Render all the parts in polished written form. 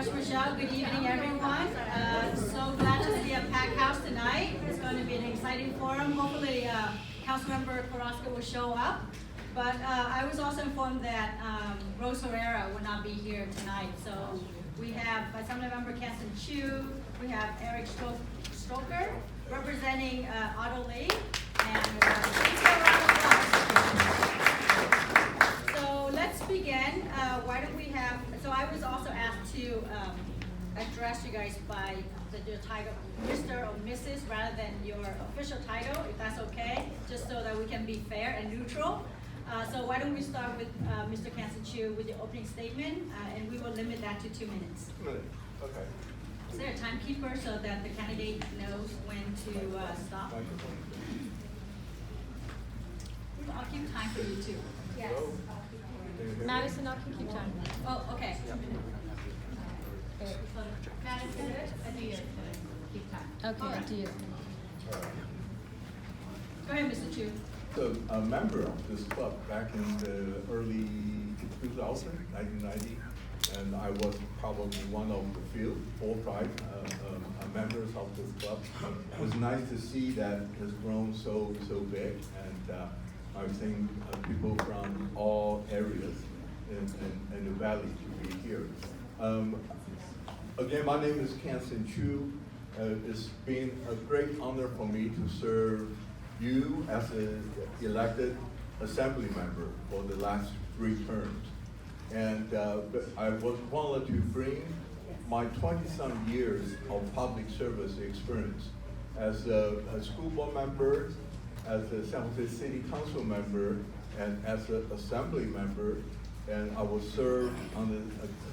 much, Michelle. Good evening, everyone. So glad to see a packed house tonight. It's going to be an exciting forum. Hopefully, Councilmember Carrasco will show up. But I was also informed that Rose Herrera will not be here tonight. So we have Assemblymember Kenson Chu, we have Eric Stroker representing Otto Lee, and please give a round of applause. So let's begin. Why don't we have, so I was also asked to address you guys by your title, Mr. or Mrs. rather than your official title, if that's okay, just so that we can be fair and neutral. So why don't we start with Mr. Kenson Chu with the opening statement, and we will limit that to 2 minutes. 2 minutes, okay. Is there a timekeeper so that the candidate knows when to stop? I'll keep time for you too. Yes. Madison, I can keep time. Oh, okay. Madison, I do you. Keep time. Okay, Right. I do you. Go ahead, Mr. Chu. So a member of this club back in the early 1990, and I was probably one of the few, 4 or 5 members of this club. It was nice to see that it has grown so big, and I think people from all areas in the valley to be here. Again, my name is Kenson Chu. It's been a great honor for me to serve you as an elected assembly member for the last 3 terms. And I wanted to bring my 20-some years of public service experience as a school board member, as a San Jose City Council member, and as an assembly member. And I was served on the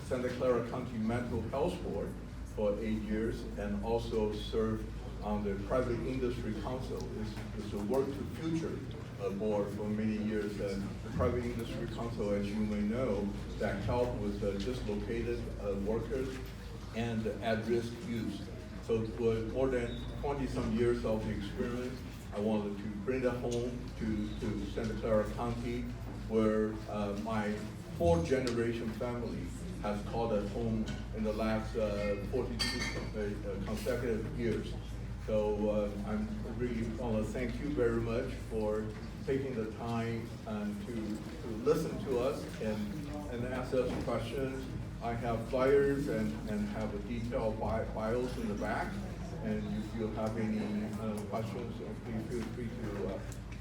Santa Clara County Mental Health Board for 8 years, and also served on the Private Industry Council. It's a Work to Future board for many years. And the Private Industry Council, as you may know, that help with dislocated workers and at-risk youth. So with more than 20-some years of experience, I wanted to bring that home to Santa Clara County, where my 4th-generation family has called it home in the last 42 consecutive years. So I really want to thank you very much for taking the time to listen to us and ask us questions. I have flyers and have a detailed bios in the back. And if you have any questions, please feel free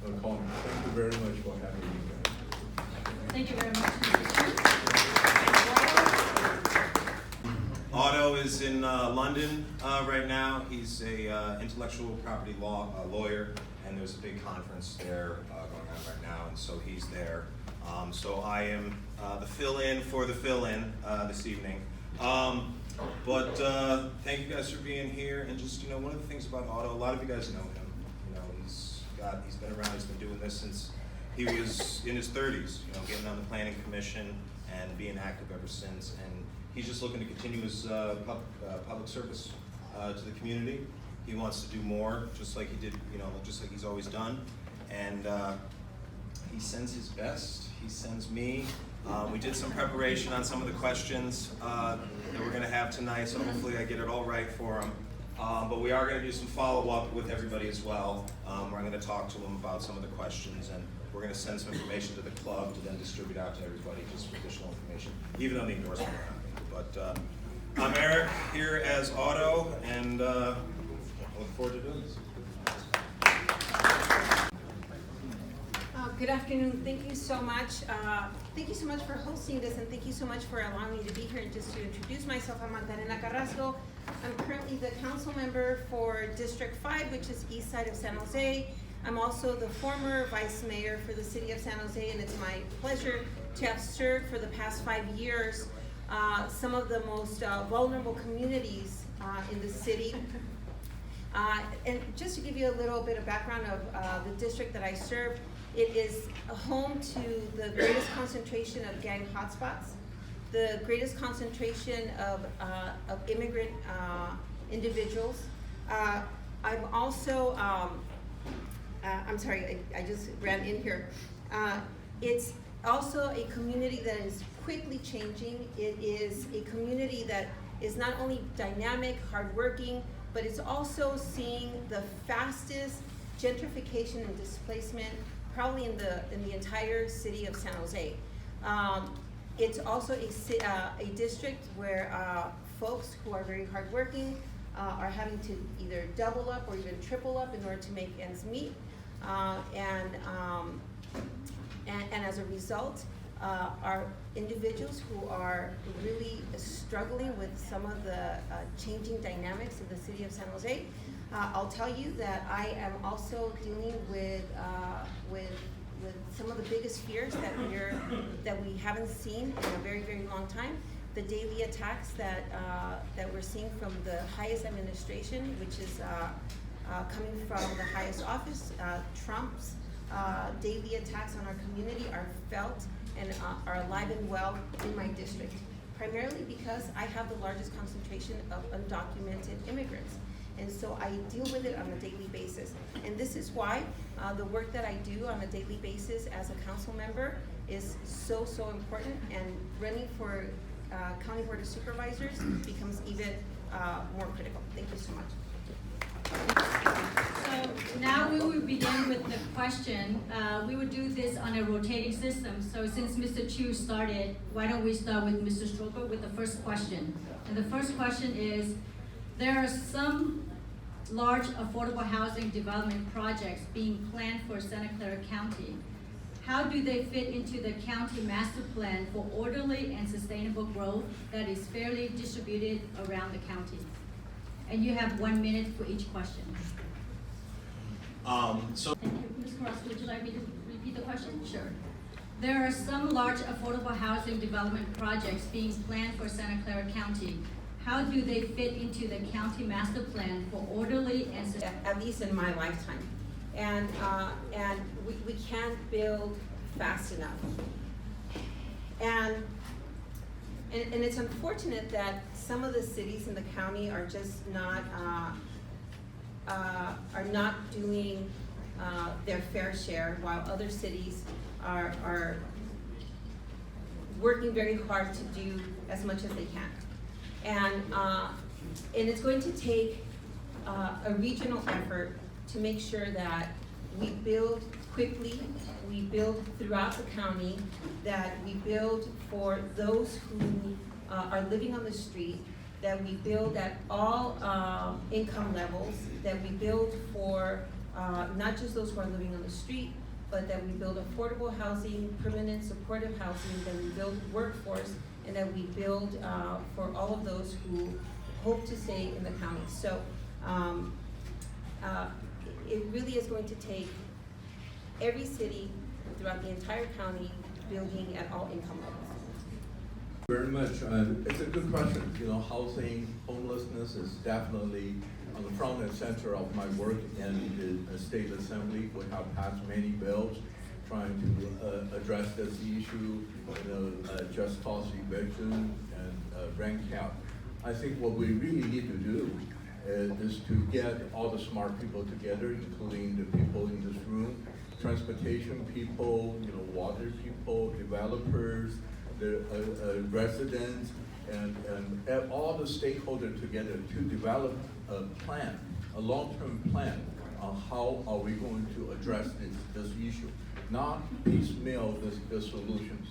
to call me. Thank you very much for having me. Thank you very much, Mr. Chu. Otto is in London right now. He's a intellectual property law lawyer, and there's a big conference there going on right now, and so he's there. So I am the fill-in for the fill-in this evening. But thank you guys for being here. And just, one of the things about Otto, a lot of you guys know him. He's been around. He's been doing this since he was in his 30s. Getting on the planning commission and being active ever since. And he's just looking to continue his public service to the community. He wants to do more, just like he did, just like he's always done. And he sends his best. He sends me. We did some preparation on some of the questions that we're going to have tonight, so hopefully I get it all right for him. But we are going to do some follow-up with everybody as well, where I'm going to talk to them about some of the questions, and we're going to send some information to the club to then distribute out to everybody, just for additional information, even on the endorsement. But I'm Eric here as Otto, and I look forward to doing this. Good afternoon. Thank you so much. Thank you so much for hosting this, and thank you so much for allowing me to be here. And just to introduce myself, I'm Magdalena Carrasco. I'm currently the council member for District 5, which is east side of San Jose. I'm also the former vice mayor for the city of San Jose, and it's my pleasure to have served for the past 5 years some of the most vulnerable communities in the city. And just to give you a little bit of background of the district that I serve, it is home to the greatest concentration of gang hotspots, the greatest concentration of immigrant individuals. I'm also, I'm sorry, I just ran in here. It's also a community that is quickly changing. It is a community that is not only dynamic, hardworking, but it's also seeing the fastest gentrification and displacement probably in the entire city of San Jose. It's also a district where folks who are very hardworking are having to either double up or even triple up in order to make ends meet. And as a result, are individuals who are really struggling with some of the changing dynamics of the city of San Jose. I'll tell you that I am also dealing with some of the biggest fears that we haven't seen in a very, very long time. The daily attacks that we're seeing from the highest administration, which is coming from the highest office. Trump's daily attacks on our community are felt and are alive and well in my district, primarily because I have the largest concentration of undocumented immigrants. And so I deal with it on a daily basis. And this is why the work that I do on a daily basis as a council member is so, so important, and running for County Board of Supervisors becomes even more critical. Thank you so much. So now we will begin with the question. We would do this on a rotating system. So since Mr. Chu started, why don't we start with Mr. Stroker with the first question? And the first question is, there are some large affordable housing development projects being planned for Santa Clara County. How do they fit into the county master plan for orderly and sustainable growth that is fairly distributed around the county? And you have 1 minute for each question. So Thank you. Ms. Carrasco, would you like me to repeat the question? Sure. There are some large affordable housing development projects being planned for Santa Clara County. How do they fit into the county master plan for orderly and At least in my lifetime. And we can't build fast enough. And it's unfortunate that some of the cities in the county are just not doing their fair share, while other cities are working very hard to do as much as they can. And it's going to take a regional effort to make sure that we build quickly, we build throughout the county, that we build for those who are living on the street, that we build at all income levels, that we build for not just those who are living on the street, but that we build affordable housing, permanent supportive housing, that we build workforce, and that we build for all of those who hope to stay in the county. So it really is going to take every city throughout the entire county building at all income levels. Very much. It's a good question. You know, housing, homelessness is definitely on the front and center of my work in the state assembly. We have passed many bills trying to address this issue, just cause eviction and rent cap. I think what we really need to do is to get all the smart people together, including the people in this room, transportation people, water people, developers, the residents, and all the stakeholders together to develop a plan, a long-term plan on how are we going to address this issue, not piecemeal the solutions.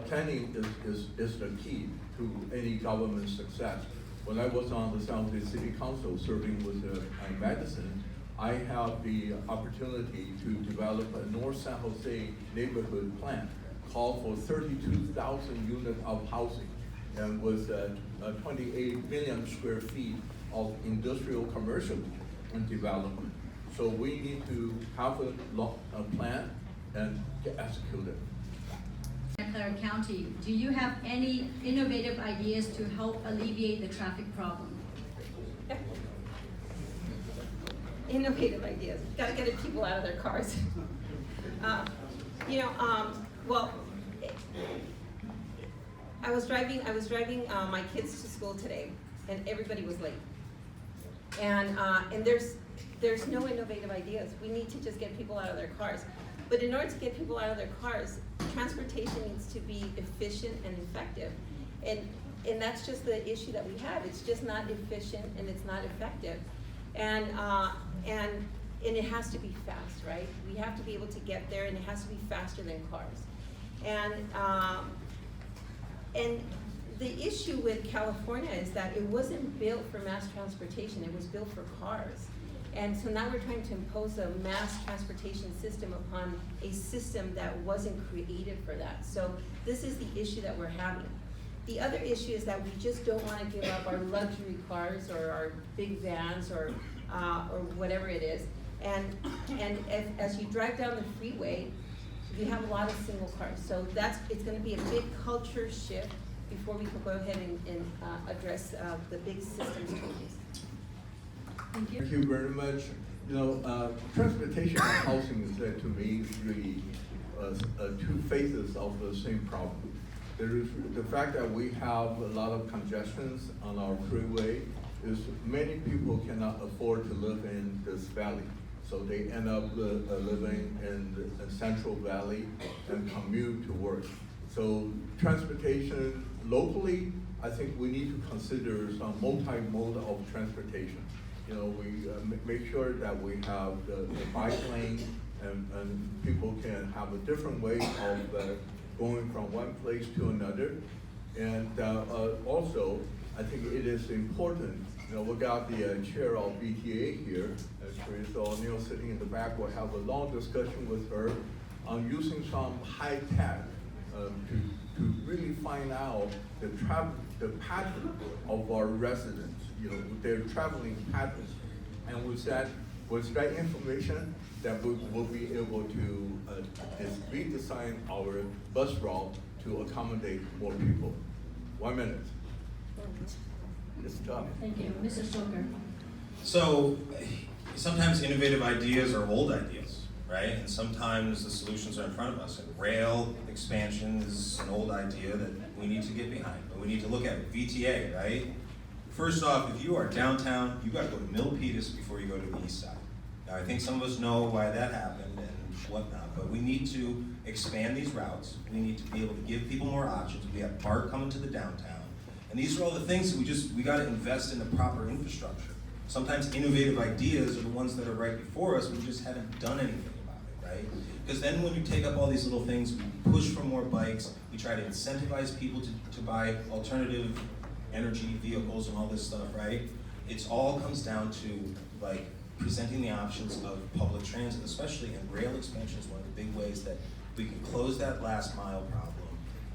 Planning is the key to any government success. When I was on the San Jose City Council serving with Madison, I had the opportunity to develop a North San Jose neighborhood plan, called for 32,000 units of housing, and with 28 million square feet of industrial commercial development. So we need to have a plan and execute it. Santa Clara County, do you have any innovative ideas to help alleviate the traffic problem? Innovative ideas. Gotta get people out of their cars. Well, I was driving my kids to school today, and everybody was late. And there's no innovative ideas. We need to just get people out of their cars. But in order to get people out of their cars, transportation needs to be efficient and effective. And that's just the issue that we have. It's just not efficient and it's not effective. And it has to be fast, right? We have to be able to get there, and it has to be faster than cars. And the issue with California is that it wasn't built for mass transportation, it was built for cars. And so now we're trying to impose a mass transportation system upon a system that wasn't created for that. So this is the issue that we're having. The other issue is that we just don't want to give up our luxury cars or our big vans or whatever it is. And as you drive down the freeway, you have a lot of single cars. So it's going to be a big culture shift before we can go ahead and address the big systems changes. Thank you. Thank you very much. You know, transportation and housing is to me is really two faces of the same problem. There is the fact that we have a lot of congestions on our freeway is many people cannot afford to live in this valley. So they end up living in the Central Valley and commute to work. So transportation locally, I think we need to consider some multimodal of transportation. You know, we make sure that we have the bike lane and people can have a different way of going from one place to another. And also, I think it is important, you know, we got the chair of BTA here, Teresa O'Neill sitting in the back. We'll have a long discussion with her on using some high tech to really find out the pattern of our residents, you know, their traveling patterns. And with that information, that we will be able to redesign our bus route to accommodate more people. 1 minute. It's tough. Thank you. Mr. Stoker. So sometimes innovative ideas are old ideas, right? And sometimes the solutions are in front of us. And rail expansion is an old idea that we need to get behind, but we need to look at it. VTA, right? First off, if you are downtown, you gotta go to Milpitas before you go to the east side. Now, I think some of us know why that happened and whatnot, but we need to expand these routes. We need to be able to give people more options. We have BART coming to the downtown. And these are all the things that we gotta invest in the proper infrastructure. Sometimes innovative ideas are the ones that are right before us, we just haven't done anything about it, right? Because then when you take up all these little things, we push for more bikes, we try to incentivize people to buy alternative energy vehicles and all this stuff, right? It all comes down to like presenting the options of public transit, especially, and rail expansion is one of the big ways that we can close that last mile problem.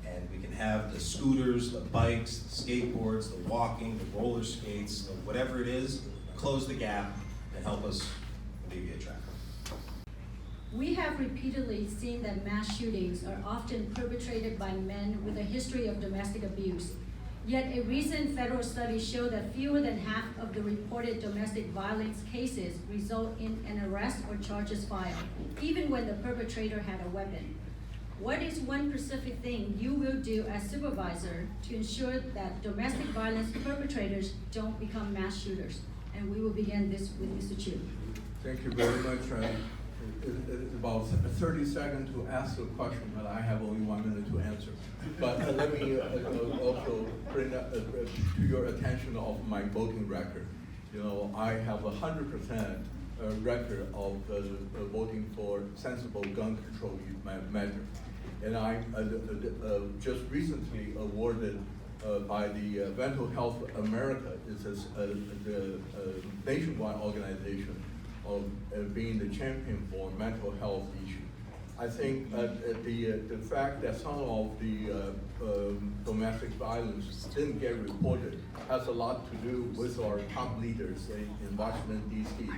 And we can have the scooters, the bikes, the skateboards, the walking, the roller skates, the whatever it is, close the gap and help us alleviate traffic. We have repeatedly seen that mass shootings are often perpetrated by men with a history of domestic abuse. Yet a recent federal study showed that fewer than half of the reported domestic violence cases result in an arrest or charges filed, even when the perpetrator had a weapon. What is one specific thing you will do as supervisor to ensure that domestic violence perpetrators don't become mass shooters? And we will begin this with Mr. Chu. Thank you very much. It's about 30 seconds to ask a question, but I have only 1 minute to answer. But let me also bring up to your attention of my voting record. You know, I have 100% record of voting for sensible gun control measures. And I just recently awarded by the Mental Health America, it's the nationwide organization of being the champion for mental health issues. I think the fact that some of the domestic violence didn't get reported has a lot to do with our top leaders in Washington, D.C.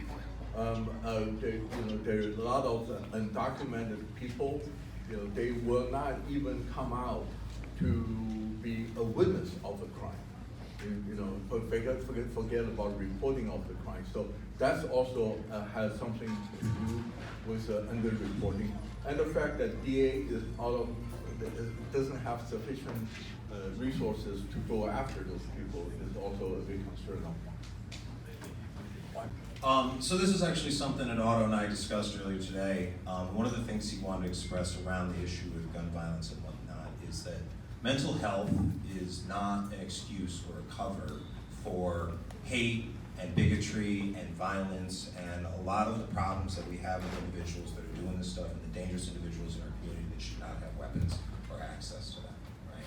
There's a lot of undocumented people. You know, they will not even come out to be a witness of a crime. You know, forget about reporting of the crime. So that's also has something to do with underreporting, and the fact that DA doesn't have sufficient resources to go after those people is also a big concern. So this is actually something that Otto and I discussed earlier today. One of the things he wanted to express around the issue of gun violence and whatnot is that mental health is not an excuse or a cover for hate and bigotry and violence and a lot of the problems that we have with individuals that are doing this stuff and the dangerous individuals in our community that should not have weapons or access to them, right?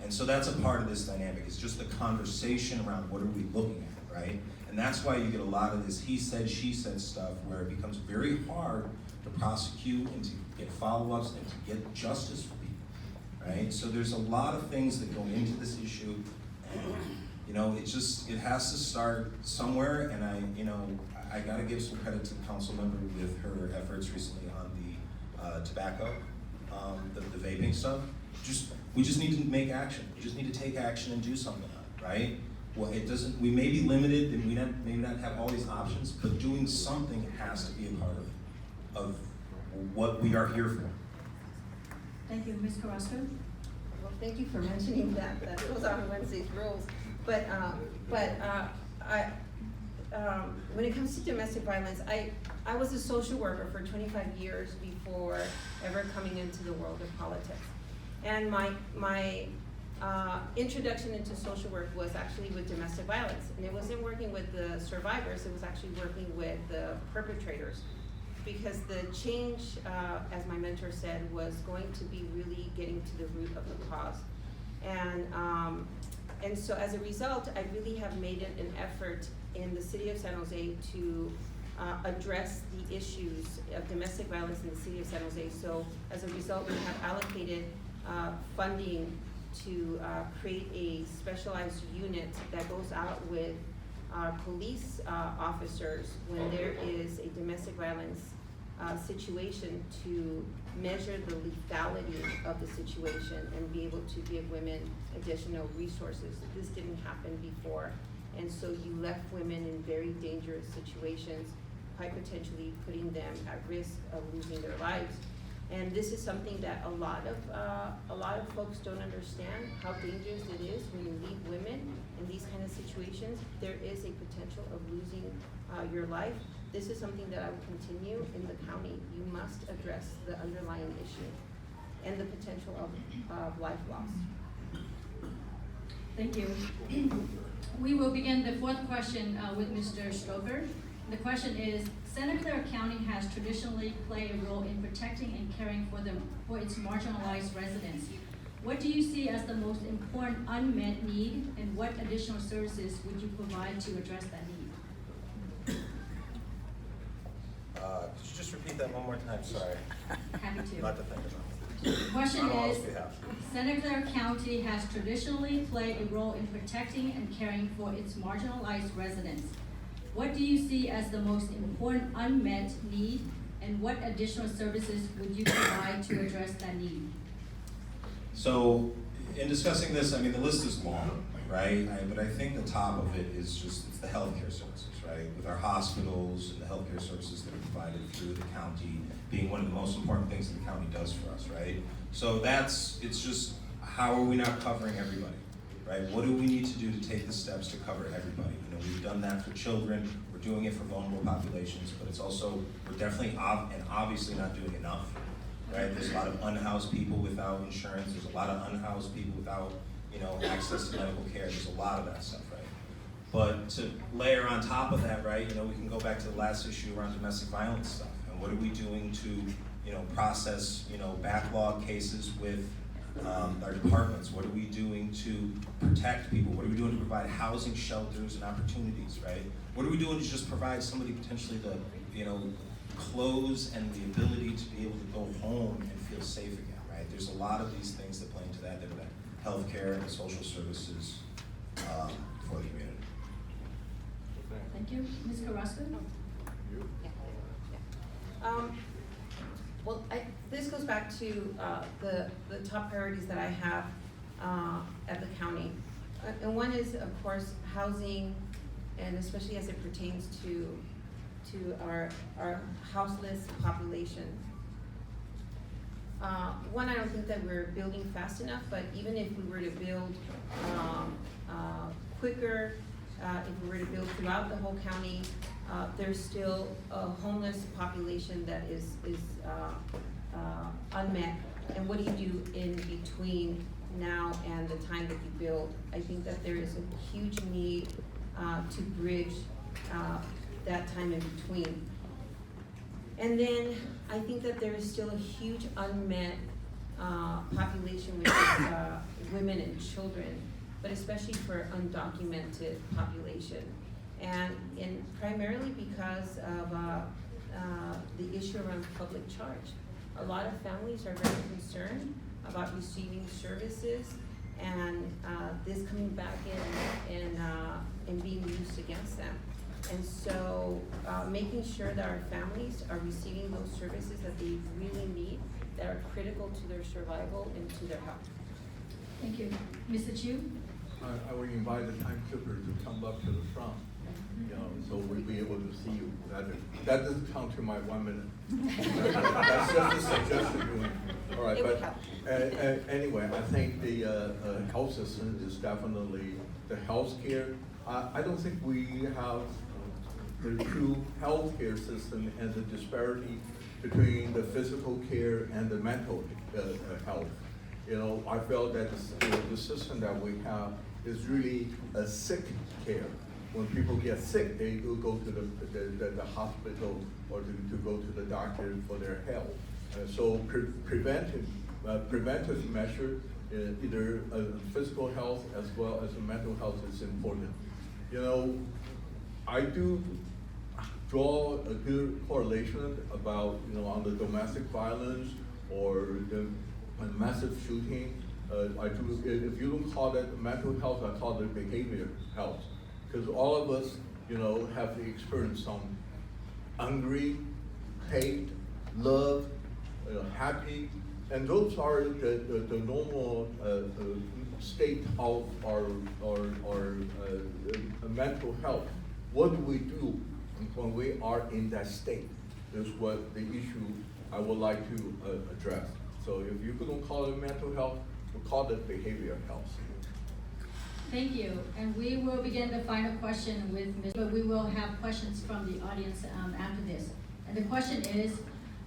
And so that's a part of this dynamic. It's just the conversation around what are we looking at, right? And that's why you get a lot of this he said, she said stuff where it becomes very hard to prosecute and to get follow-ups and to get justice for people, right? So there's a lot of things that go into this issue. You know, it has to start somewhere, and I gotta give some credit to the council member with her efforts recently on the tobacco, the vaping stuff. We just need to make action. We just need to take action and do something on it, right? Well, we may be limited and we may not have all these options, but doing something has to be a part of what we are here for. Thank you, Ms. Carrasco. Well, thank you for mentioning that. That goes on Wednesday's rules. But when it comes to domestic violence, I was a social worker for 25 years before ever coming into the world of politics. And my introduction into social work was actually with domestic violence. And it wasn't working with the survivors, it was actually working with the perpetrators. Because the change, as my mentor said, was going to be really getting to the root of the cause. And so as a result, I really have made it an effort in the city of San Jose to address the issues of domestic violence in the city of San Jose. So as a result, we have allocated funding to create a specialized unit that goes out with police officers when there is a domestic violence situation to measure the lethality of the situation and be able to give women additional resources. This didn't happen before, and so you left women in very dangerous situations, quite potentially putting them at risk of losing their lives. And this is something that a lot of folks don't understand, how dangerous it is when you leave women in these kind of situations. There is a potential of losing your life. This is something that I will continue in the county. You must address the underlying issue and the potential of life loss. Thank you. We will begin the fourth question with Mr. Stroker. The question is, Santa Clara County has traditionally played a role in protecting and caring for its marginalized residents. What do you see as the most important unmet need, and what additional services would you provide to address that need? Could you just repeat that one more time? Sorry. Happy to. Not to think about. The question On all is, behalf. Santa Clara County has traditionally played a role in protecting and caring for its marginalized residents. What do you see as the most important unmet need, and what additional services would you provide to address that need? So, in discussing this, I mean, the list is long, right? But I think the top of it is it's the healthcare services, right? With our hospitals and the healthcare services that are provided through the county being one of the most important things that the county does for us, right? So it's just, how are we not covering everybody, right? What do we need to do to take the steps to cover everybody? You know, we've done that for children, we're doing it for vulnerable populations, but it's also, we're definitely and obviously not doing enough, right? There's a lot of unhoused people without insurance, there's a lot of unhoused people without, access to medical care, there's a lot of that stuff, right? But to layer on top of that, right, we can go back to the last issue around domestic violence stuff, and what are we doing to, process, backlog cases with our departments? What are we doing to protect people? What are we doing to provide housing, shelters, and opportunities, right? What are we doing to just provide somebody potentially the, clothes and the ability to be able to go home and feel safe again, right? There's a lot of these things that play into that, the healthcare and social services for the community. Thank you. Ms. Carrasco? Well, this goes back to the top priorities that I have at the county. And one is, of course, housing, and especially as it pertains to our houseless population. One, I don't think that we're building fast enough, but even if we were to build quicker, if we were to build throughout the whole county, there's still a homeless population that is unmet. And what do you do in between now and the time that you build. I think that there is a huge need to bridge that time in between. And then I think that there is still a huge unmet population, which is women and children, but especially for undocumented population. And primarily because of the issue around public charge. A lot of families are very concerned about receiving services and this coming back and being used against them. And so making sure that our families are receiving those services that they really need, that are critical to their survival and to their health. Thank you. Mr. Chu? I would invite the timekeeper to come up to the front, so we'll be able to see you. That doesn't count to my 1 minute. That's just a suggestion. All right, It would but help. anyway, I think the health system is definitely the healthcare. I don't think we have the true healthcare system and the disparity between the physical care and the mental health. I felt that the system that we have is really a sick care. When people get sick, they will go to the hospital or to go to the doctor for their health. So preventive measure, either physical health as well as mental health is important. I do draw a good correlation about, on the domestic violence or the massive shooting. If you don't call it mental health, I call it behavior health. Because all of us, have experienced some angry, hate, love, happy, and those are the normal state of our mental health. What do we do when we are in that state? Is what the issue I would like to address. So if you don't call it mental health, we'll call it behavioral health. Thank you, and we will begin the final question with Ms. But we will have questions from the audience after this. And the question is,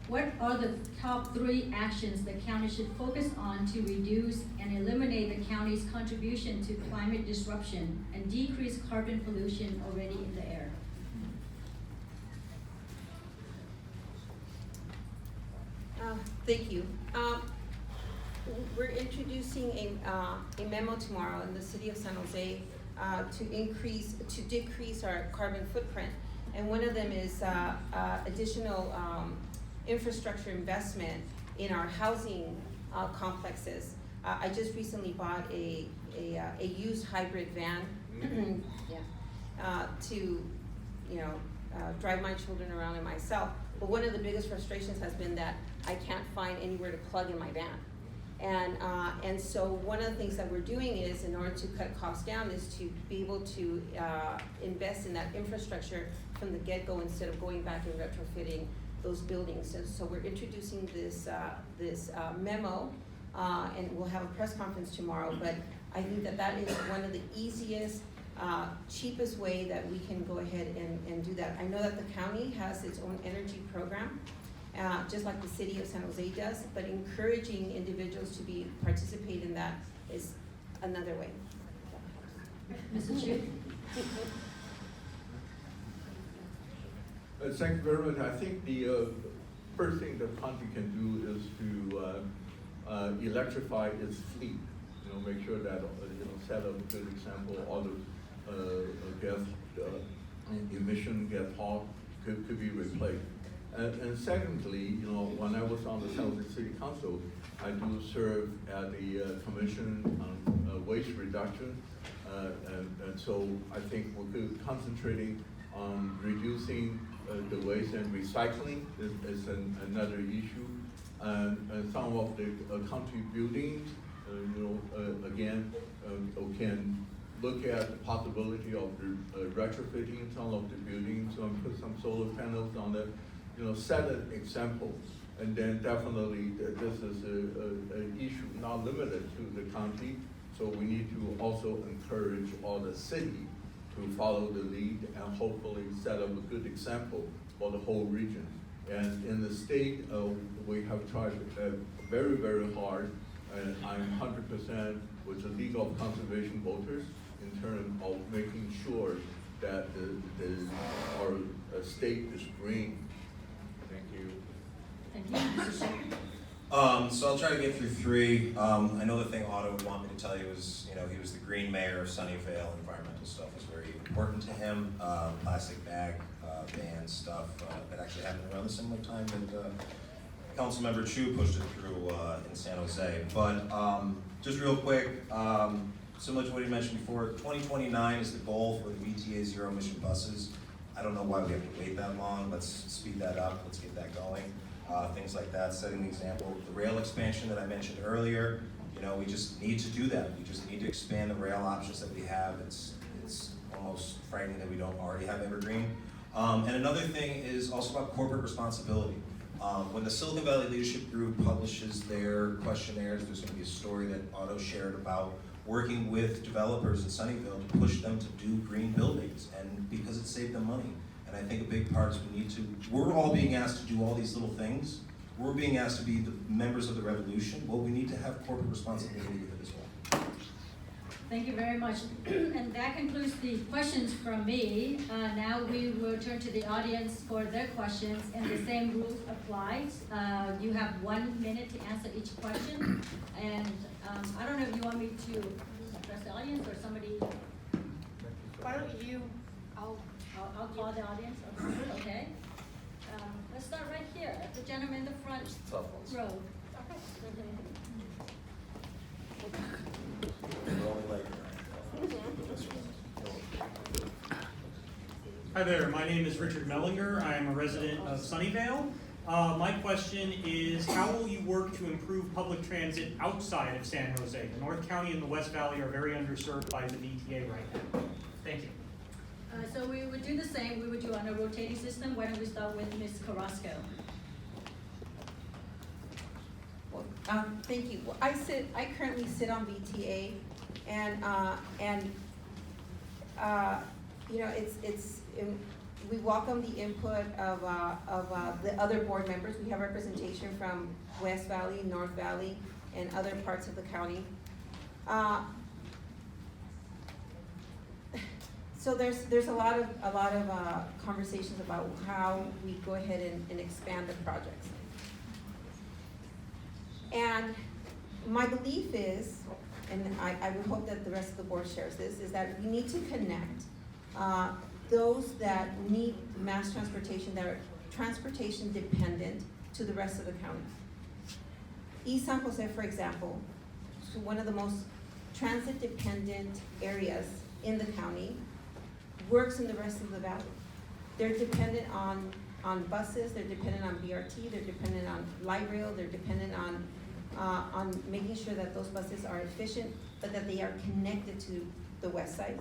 what are the top 3 actions the county should focus on to reduce and eliminate the county's contribution to climate disruption and decrease carbon pollution already in the air? Thank you. We're introducing a memo tomorrow in the city of San Jose to decrease our carbon footprint. And one of them is additional infrastructure investment in our housing complexes. I just recently bought a used hybrid van to drive my children around and myself. But one of the biggest frustrations has been that I can't find anywhere to plug in my van. And so one of the things that we're doing is, in order to cut costs down, is to be able to invest in that infrastructure from the get-go instead of going back and retrofitting those buildings. And so we're introducing this memo, and we'll have a press conference tomorrow. But I think that is one of the easiest, cheapest way that we can go ahead and do that. I know that the county has its own energy program, just like the city of San Jose does, but encouraging individuals to participate in that is another way. Mr. Chu? Thank you very much. I think the first thing the county can do is to electrify its fleet. Make sure that set up a good example. All the gas emission gas hog could be replaced. And secondly, when I was on the San Jose City Council, I do serve at the Commission on Waste Reduction, and so I think we're concentrating on reducing the waste and recycling is another issue. And some of the country buildings, again, can look at the possibility of retrofitting some of the buildings, put some solar panels on it, set an example. And then definitely this is an issue not limited to the county, so we need to also encourage all the city to follow the lead and hopefully set up a good example for the whole region. And in the state, we have tried very, very hard, and I'm 100% with the League of Conservation Voters in terms of making sure that our state is green. Thank you. Thank you, Mr. Shepherd. So I'll try to get through three. I know the thing Otto would want me to tell you is, he was the green mayor of Sunnyvale. Environmental stuff was very important to him. Plastic bag ban stuff that actually happened around the similar time that Councilmember Chu pushed it through in San Jose. But just real quick, similar to what he mentioned before, 2029 is the goal for the VTA zero emission buses. I don't know why we have to wait that long. Let's speed that up. Let's get that going. Things like that, setting the example. The rail expansion that I mentioned earlier, we just need to do that. We just need to expand the rail options that we have. It's almost frightening that we don't already have Evergreen. And another thing is also about corporate responsibility. When the Silicon Valley Leadership Group publishes their questionnaires, there's going to be a story that Otto shared about working with developers in Sunnyvale to push them to do green buildings, and because it saved them money. And I think a big part is we're all being asked to do all these little things. We're being asked to be the members of the revolution. Well, we need to have corporate responsibility with it as well. Thank you very much. And that concludes the questions from me. Now we will turn to the audience for their questions, and the same rules apply. You have 1 minute to answer each question. And I don't know if you want me to address the audience or somebody. Why don't you, I'll call the audience. Okay. Let's start right here. The gentleman in the front row. Hi there, my name is Richard Mellinger. I am a resident of Sunnyvale. My question is, how will you work to improve public transit outside of San Jose? The North County and the West Valley are very underserved by the VTA right now. Thank you. So we would do the same. We would do on a rotating system. Why don't we start with Ms. Carrasco? well, thank you. Well, I currently sit on VTA, and we welcome the input of the other board members. We have representation from West Valley, North Valley, and other parts of the county. So there's a lot of conversations about how we go ahead and expand the projects. And my belief is, and I would hope that the rest of the board shares this, is that we need to connect those that need mass transportation, that are transportation dependent, to the rest of the county. East San Jose, for example, is one of the most transit dependent areas in the county, works in the rest of the valley. They're dependent on buses, they're dependent on BRT, they're dependent on light rail, they're dependent on making sure that those buses are efficient, but that they are connected to the west side,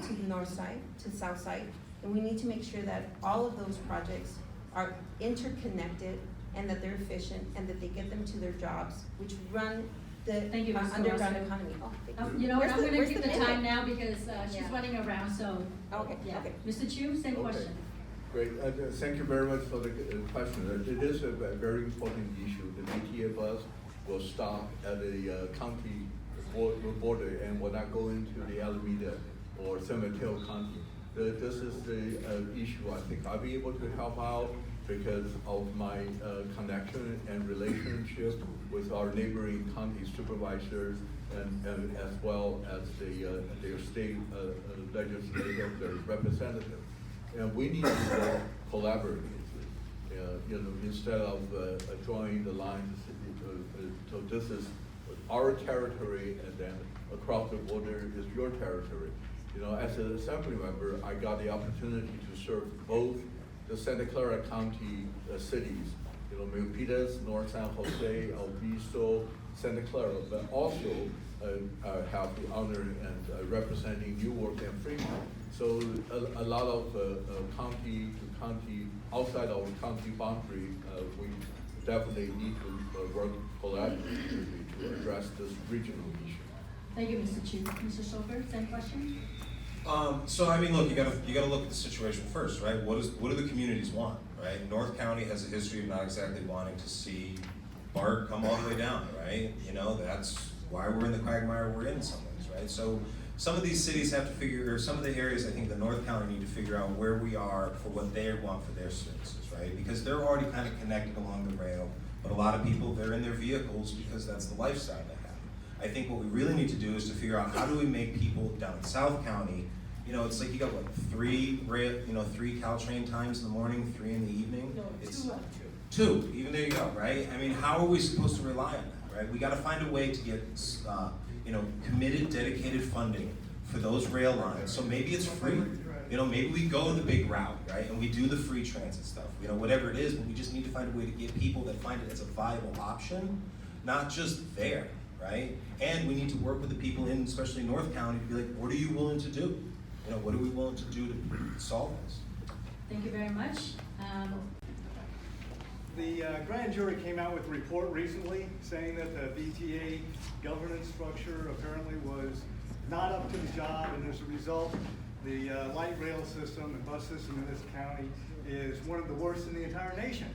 to the north side, to the south side. And we need to make sure that all of those projects are interconnected and that they're efficient and that they get them to their jobs, which run the Thank you, Ms. underground Carrasco. economy. Oh, thank you. You know what, I'm gonna Where's keep the minute? time now because she's Yeah. running around, so. Okay, Yeah. okay. Mr. Chu, same Okay. question. Great, thank you very much for the question. It is a very important issue. The BTA bus will stop at the county border and will not go into the Alameda or San Mateo County. This is the issue I think I'll be able to help out because of my connection and relationship with our neighboring county supervisors and as well as their state legislative, their representative. And we need to work collaboratively, instead of drawing the lines. So this is our territory, and then across the border is your territory. As an assembly member, I got the opportunity to serve both the Santa Clara County cities, Milpitas, North San Jose, El Visto, Santa Clara, but also have the honor and representing Newark and Fremont. So a lot of county to county, outside our county boundary, we definitely need to work collaboratively to address this regional issue. Thank you, Mr. Chu. Mr. Schober, same question? So I mean, look, you gotta look at the situation first, right? What do the communities want, right? North County has a history of not exactly wanting to see BART come all the way down, right? why we're in the quagmire we're in some ways, right? So some of these cities have to figure, or some of the areas I think the North County need to figure out where we are for what they want for their services, right? Because they're already kind of connected along the rail, but a lot of people, they're in their vehicles because that's the lifestyle they have. I think what we really need to do is to figure out how do we make people down in South County, you know, it's like you got what, 3 Caltrain times in the morning, 3 in the evening? No, It's 2 up. 2, even there you go, right? I mean, how are we supposed to rely on that, right? We gotta find a way to get, committed, dedicated funding for those rail lines. So maybe it's free. You know, maybe we go the big route, right? And we do the free transit stuff, you know, whatever it is, but we just need to find a way to get people that find it as a viable option, not just there, right? And we need to work with the people in, especially North County, to be like, what are you willing to do? You know, what are we willing to do to solve this? Thank you very much. The grand jury came out with a report recently saying that the BTA governance structure apparently was not up to the job, and as a result, the light rail system and bus system in this county is one of the worst in the entire nation.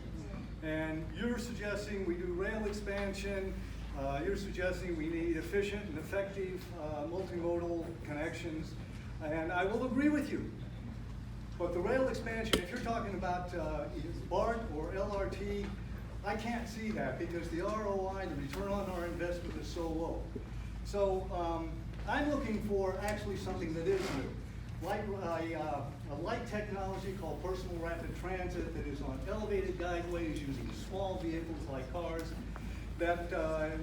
And you're suggesting we do rail expansion, you're suggesting we need efficient and effective multimodal connections, and I will agree with you. But the rail expansion, if you're talking about BART or LRT, I can't see that because the ROI, the return on our investment is so low. So I'm looking for actually something that is new. Like a light technology called personal rapid transit that is on elevated guideways using small vehicles like cars, that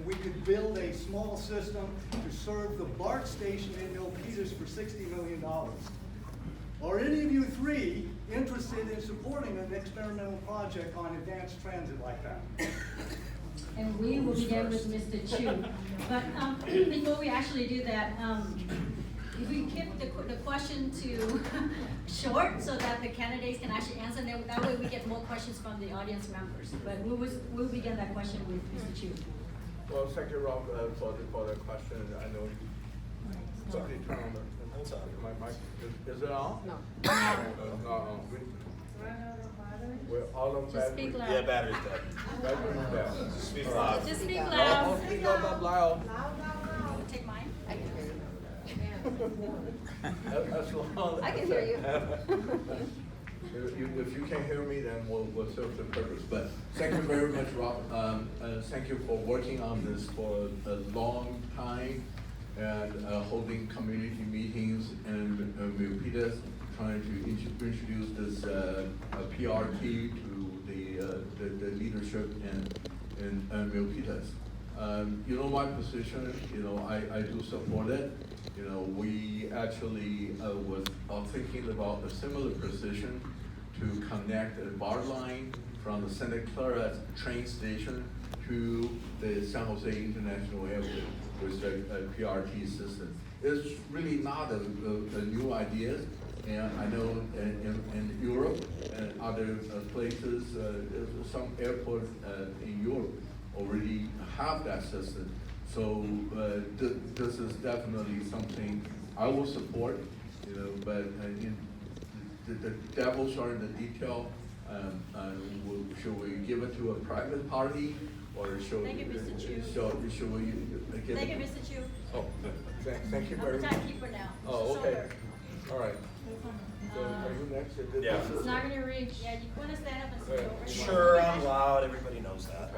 we could build a small system to serve the BART station in Milpitas for $60 million. Are any of you 3 interested in supporting an experimental project on advanced transit like that? And we will begin with Mr. Chu. But before we actually do that, if we keep the question to short so that the candidates can actually answer, then that way we get more questions from the audience members. But we'll begin that question with Mr. Chu. Well, thank you, Rob, for the question. I know somebody turn on my mic. Is it on? No. Not on. We're all on Just battery. speak loud. Yeah, battery's dead. Battery's down. Speak All loud. right. Just speak I'll loud. speak up loud. Take mine. I can hear you. As long I can as hear you. If you can't hear me, then we'll serve the purpose. But thank you very much, Rob. Thank you for working on this for a long time and holding community meetings and Milpitas, trying to introduce this PRT to the leadership in Milpitas. You know my position. You know I do support it. You know we actually are thinking about a similar position to connect a BART line from the Santa Clara train station to the San Jose International Airport with a PRT system. It's really not a new idea, and I know in Europe and other places, some airports in Europe already have that system. So this is definitely something I will support, you know, but the devil's are in the detail. Should we give it to a private party, or should Thank you, Mr. Chu. should we give Thank you, it? Mr. Chu. Oh, thank you I'm very the much. timekeeper now. Oh, Mr. okay. Soder. All right. So are you next? Yeah. It's not gonna reach. Yeah, you wanna stand up and say over. Sure, I'm loud, everybody knows that.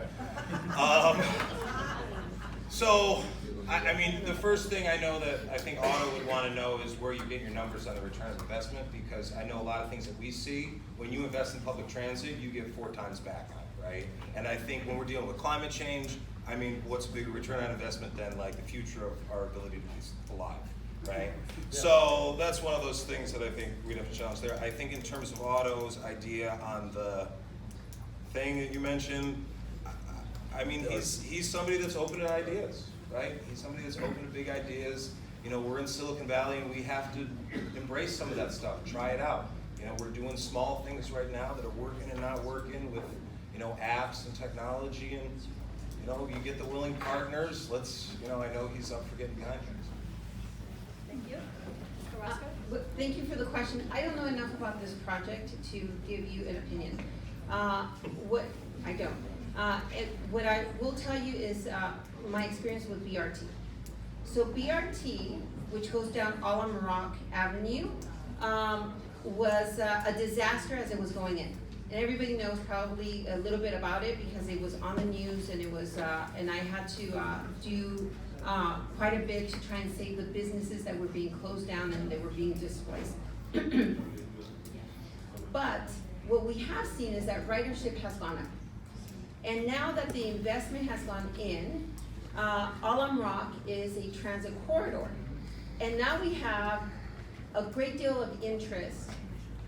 So, I mean, the first thing I know that I think Otto would want to know is where you get your numbers on the return of investment, because I know a lot of things that we see, when you invest in public transit, you get 4 times back on it, right? And I think when we're dealing with climate change, I mean, what's a bigger return on investment than like the future of our ability to be alive, right? So that's one of those things that I think we'd have to challenge there. I think in terms of Otto's idea on the thing that you mentioned, I mean, he's somebody that's open to ideas, right? He's somebody that's open to big ideas. You know, we're in Silicon Valley and we have to embrace some of that stuff, try it out. You know, we're doing small things right now that are working and not working with, you know, apps and technology, and, you know, you get the willing partners. Let's, you know, I know he's up for getting behind things. Thank you. Mr. Carrasco? Thank you for the question. I don't know enough about this project to give you an opinion. What I don't. What I will tell you is my experience with BRT. So BRT, which goes down Rock Avenue, was a disaster as it was going in. And everybody knows probably a little bit about it because it was on the news and it was, and I had to do quite a bit to try and save the businesses that were being closed down and they were being displaced. But what we have seen is that ridership has gone up. And now that the investment has gone in, Rock is a transit corridor. And now we have a great deal of interest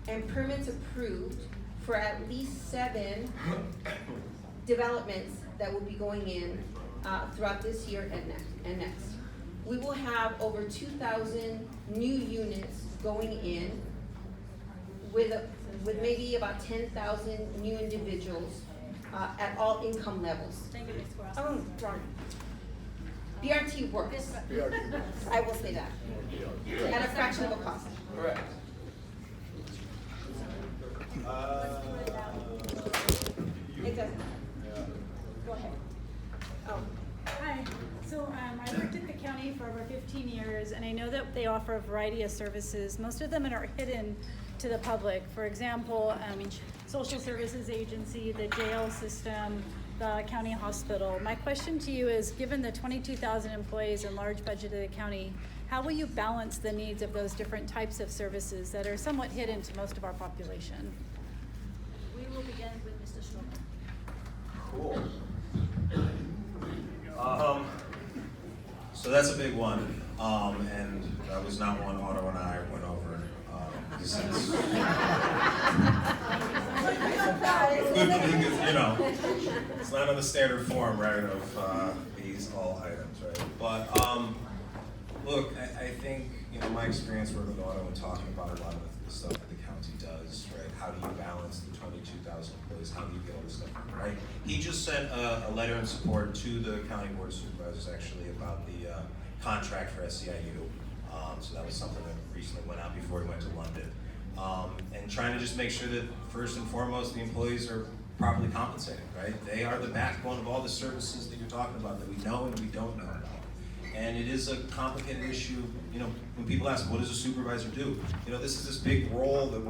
and permits approved for at least 7 developments that will be going in throughout this year and next. We will have over 2,000 new units going in with maybe about 10,000 new individuals at all income levels. Thank you, Ms. Carrasco. Oh, darn. BRT works. I will say that. At a fraction of a cost. Correct. It doesn't. Go ahead. Oh. Hi, so I worked at the county for over 15 years, and I know that they offer a variety of services. Most of them are hidden to the public. For example, social services agency, the jail system, the county hospital. My question to you is, given the 22,000 employees and large budget of the county, how will you balance the needs of those different types of services that are somewhat hidden to most of our population? We will begin with Mr. Stroman. Cool. So that's a big one, and that was not one Otto and I went over since. You know, it's not on the standard form, right, of these all items, right? But look, I think, you know, my experience working with Otto and talking about a lot of the stuff that the county does, right? How do you balance the 22,000 employees? How do you get all this stuff done, right? He just sent a letter in support to the county board of supervisors actually about the contract for SEIU. So that was something that recently went out before he went to London. And trying to just make sure that first and foremost the employees are properly compensated, right? They are the backbone of all the services that you're talking about that we know and we don't know about. And it is a complicated issue, you know, when people ask, what does a supervisor do? You know, this is this big role that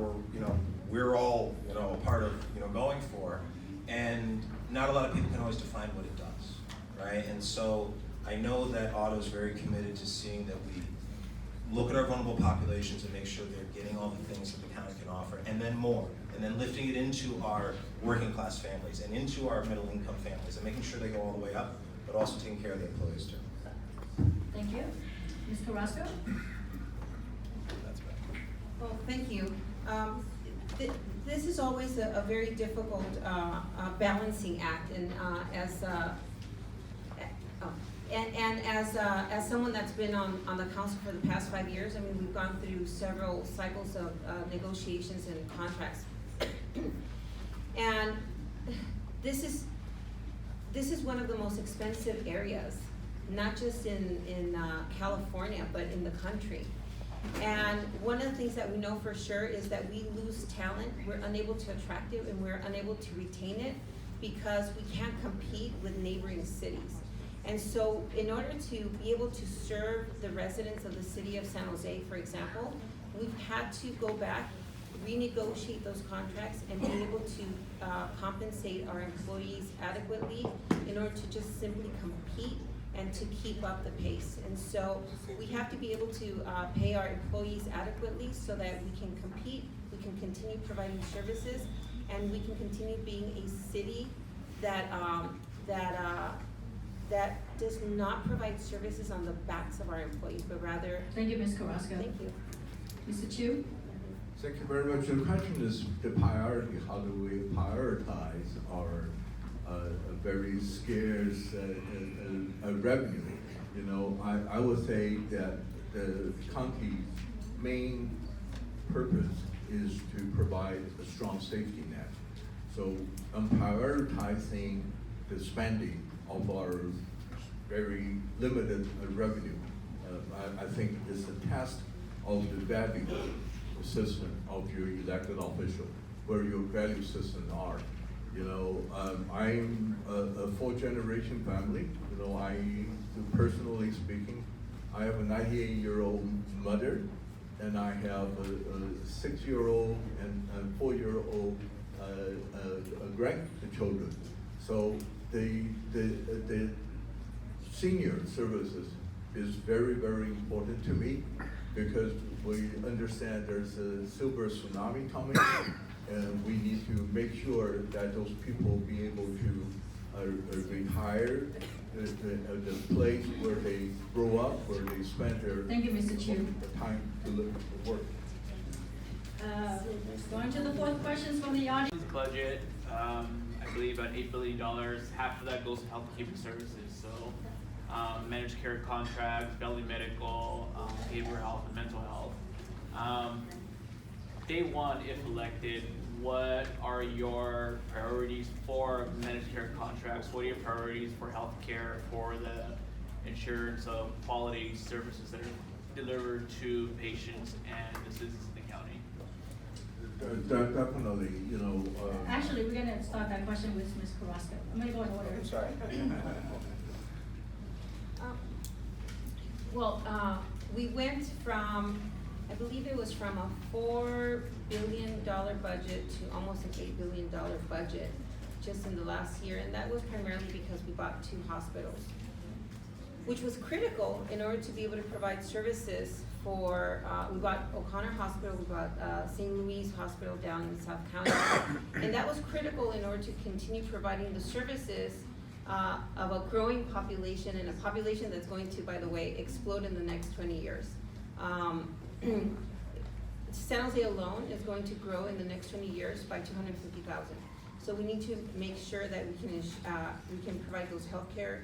we're all, you know, a part of, you know, going for. And not a lot of people can always define what it does, right? And so I know that Otto's very committed to seeing that we look at our vulnerable populations and make sure they're getting all the things that the county can offer, and then more, and then lifting it into our working class families and into our middle income families and making sure they go all the way up, but also taking care of the employees too. Thank you. Ms. Carrasco? That's better. Well, thank you. This is always a very difficult balancing act, and as someone that's been on the council for the past 5 years, I mean, we've gone through several cycles of negotiations and contracts, and this is one of the most expensive areas, not just in California, but in the country. And one of the things that we know for sure is that we lose talent. We're unable to attract it, and we're unable to retain it because we can't compete with neighboring cities. And so in order to be able to serve the residents of the city of San Jose, for example, we've had to go back, renegotiate those contracts, and be able to compensate our employees adequately in order to just simply compete and to keep up the pace. And so we have to be able to pay our employees adequately so that we can compete, we can continue providing services, and we can continue being a city that does not provide services on the backs of our employees, but rather. Thank you, Ms. Carrasco. Thank you. Mr. Chu? Thank you very much. The question is the priority. How do we prioritize our very scarce revenue? You know, I would say that the county's main purpose is to provide a strong safety net. So I'm prioritizing the spending of our very limited revenue. I think it's a test of the value system of your elected official, where your value systems are. You know, I'm a 4th generation family. You know, personally speaking, I have a 98-year-old mother, and I have a 6-year-old and a 4-year-old grandchildren. So the senior services is very, very important to me, because we understand there's a silver tsunami coming, and we need to make sure that those people be able to retire the place where they grow up, where they spend their Thank you, Mr. Chu. time to live to work. Going to the fourth questions from the audience. Budget, I believe about $8 billion. Half of that goes to health-keeping services. So, managed care contracts, belly medical, behavioral health, and mental health. Day one, if elected, what are your priorities for managed care contracts? What are your priorities for healthcare, for the insurance of quality services that are delivered to patients and the citizens in the county? Definitely, you know. Actually, we're gonna start that question with Ms. Carrasco. I'm gonna go in order. Sorry. We went from, I believe it was from a $4 billion budget to almost an $8 billion budget just in the last year, and that was primarily because we bought 2 hospitals, which was critical in order to be able to provide services for, we bought O'Connor Hospital, we bought St. Louis Hospital down in South County, and that was critical in order to continue providing the services of a growing population, and a population that's going to, by the way, explode in the next 20 years. San Jose alone is going to grow in the next 20 years by 250,000. So we need to make sure that we can provide those healthcare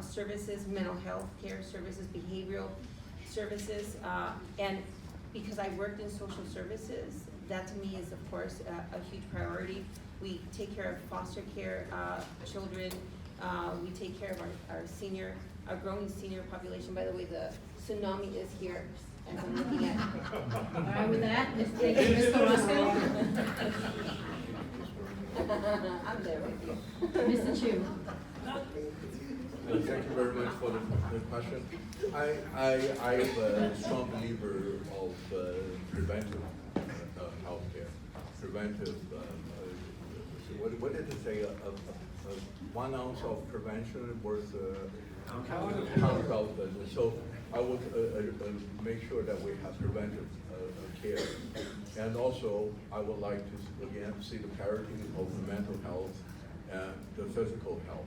services, mental health care services, behavioral services, and because I worked in social services, that to me is of course a huge priority. We take care of foster care children. We take care of our growing senior population. By the way, the tsunami is here, as I'm looking at. All right, with that, thank you, Ms. Carrasco. I'm there with you. Mr. Chu. Thank you very much for the question. I am a strong believer of preventive healthcare. Preventive, what did it say? 1 ounce of prevention worth pound of health. So I would make sure that we have preventive care. And also, I would like to, again, see the parity of the mental health and the physical health.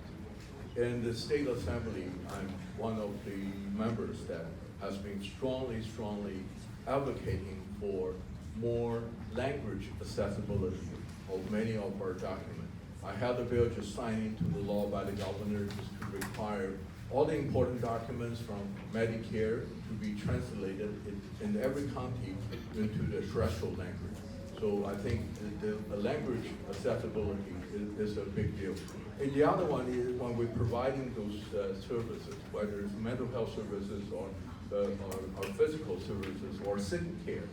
In the state assembly, I'm one of the members that has been strongly advocating for more language accessibility of many of our documents. I had the bill just signed into the law by the governor just to require all the important documents from Medicare to be translated in every county into the threshold language. So I think the language accessibility is a big deal. And the other one is when we're providing those services, whether it's mental health services or physical services or sick care,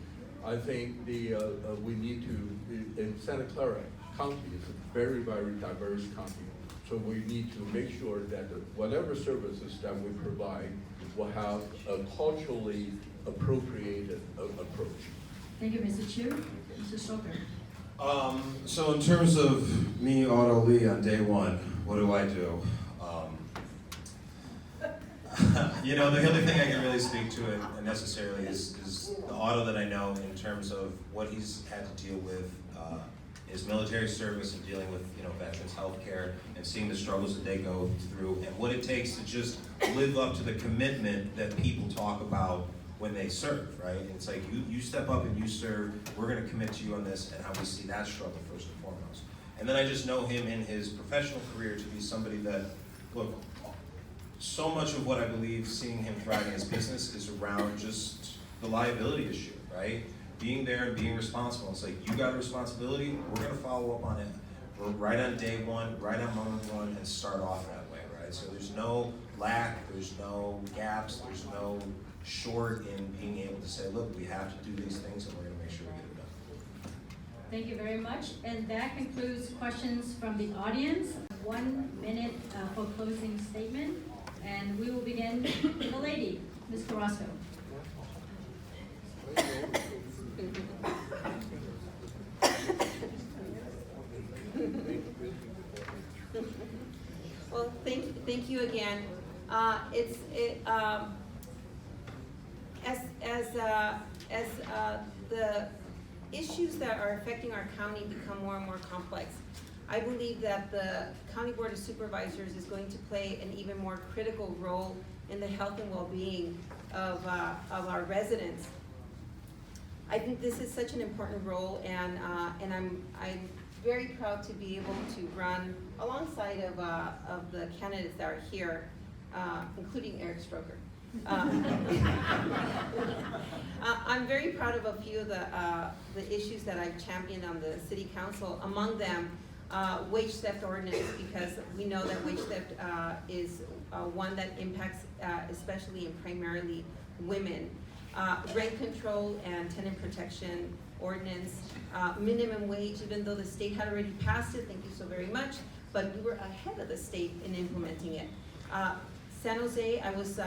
I think we need to, in Santa Clara County is a very, very diverse county. So we need to make sure that whatever services that we provide will have a culturally appropriated approach. Thank you, Mr. Chu. Mr. Stoker. So in terms of me, Otto Lee, on day one, what do I do? You know, the only thing I can really speak to it necessarily is the Otto that I know in terms of what he's had to deal with, his military service and dealing with, you know, veterans health care and seeing the struggles that they go through and what it takes to just live up to the commitment that people talk about when they serve, right? It's like you step up and you serve, we're gonna commit to you on this, and how we see that struggle first and foremost. And then I just know him in his professional career to be somebody that, look, so much of what I believe seeing him thrive in his business is around just the liability issue, right? Being there and being responsible. It's like, you got a responsibility, we're gonna follow up on it. We're right on day one, right on moment one, and start off that way, right? So there's no lack, there's no gaps, there's no short in being able to say, look, we have to do these things and we're gonna make sure we get it done. Thank you very much. And that concludes questions from the audience. 1 minute for closing statement. And we will begin with the lady. Ms. Carrasco. Well, thank you again. As the issues that are affecting our county become more and more complex, I believe that the County Board of Supervisors is going to play an even more critical role in the health and well-being of our residents. I think this is such an important role, and I'm very proud to be able to run alongside of the candidates that are here, including Eric Stroker. I'm very proud of a few of the issues that I've championed on the City Council. Among them, wage theft ordinance, because we know that wage theft is one that impacts especially and primarily women. Rent control and tenant protection ordinance, minimum wage, even though the state had already passed it, thank you so very much, but we were ahead of the state in implementing it. San Jose, I was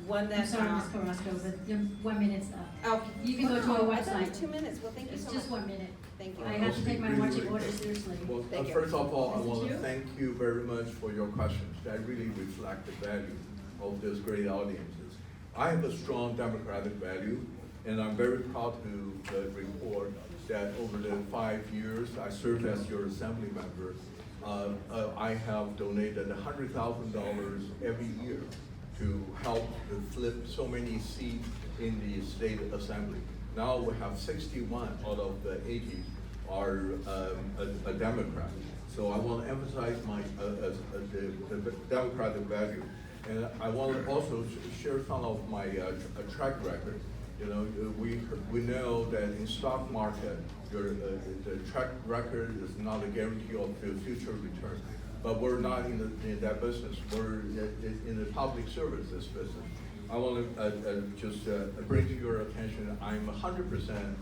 one that. I'm sorry, Ms. Carrasco, but your 1 minute's up. Oh, You can go to our I thought it was website. 2 minutes, well, thank you It's so just much. 1 minute. Thank you. I have to take my marching orders seriously. Well, Thank you. first of all, I Mr. want to Chu? thank you very much for your questions. That really reflect the value of these great audiences. I have a strong democratic value, and I'm very proud to report that over the 5 years I served as your assembly member, I have donated $100,000 every year to help to flip so many seats in the state assembly. Now we have 61 out of the 80 are a Democrat. So I want to emphasize the democratic value. And I want to also share some of my track record. You know, we know that in stock market, the track record is not a guarantee of the future return. But we're not in that business. We're in the public services business. I want to just bring to your attention, I'm 100%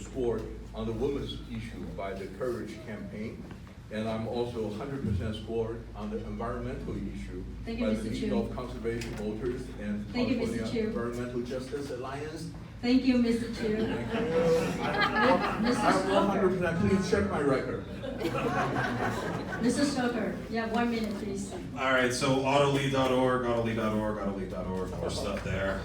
scored on the women's issue by the Courage campaign. And I'm also 100% scored on the environmental issue Thank you, by Mr. the League Chu. of Conservation Voters and Thank you, Mr. California Chu. Environmental Justice Alliance. Thank you, Mr. Chu. Thank you. I'm 100%, please check my record. Mr. Stoker, you have 1 minute, please. All right, so autolee.org, autolee.org, autolee.org, more stuff there.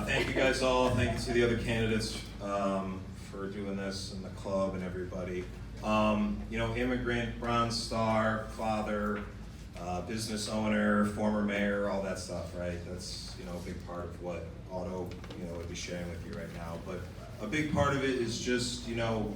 Thank you guys all. Thank you to the other candidates for doing this, and the club and everybody. You know, immigrant, Bronze Star, father, business owner, former mayor, all that stuff, right? That's, you know, a big part of what Otto, you know, would be sharing with you right now. But a big part of it is just, you know,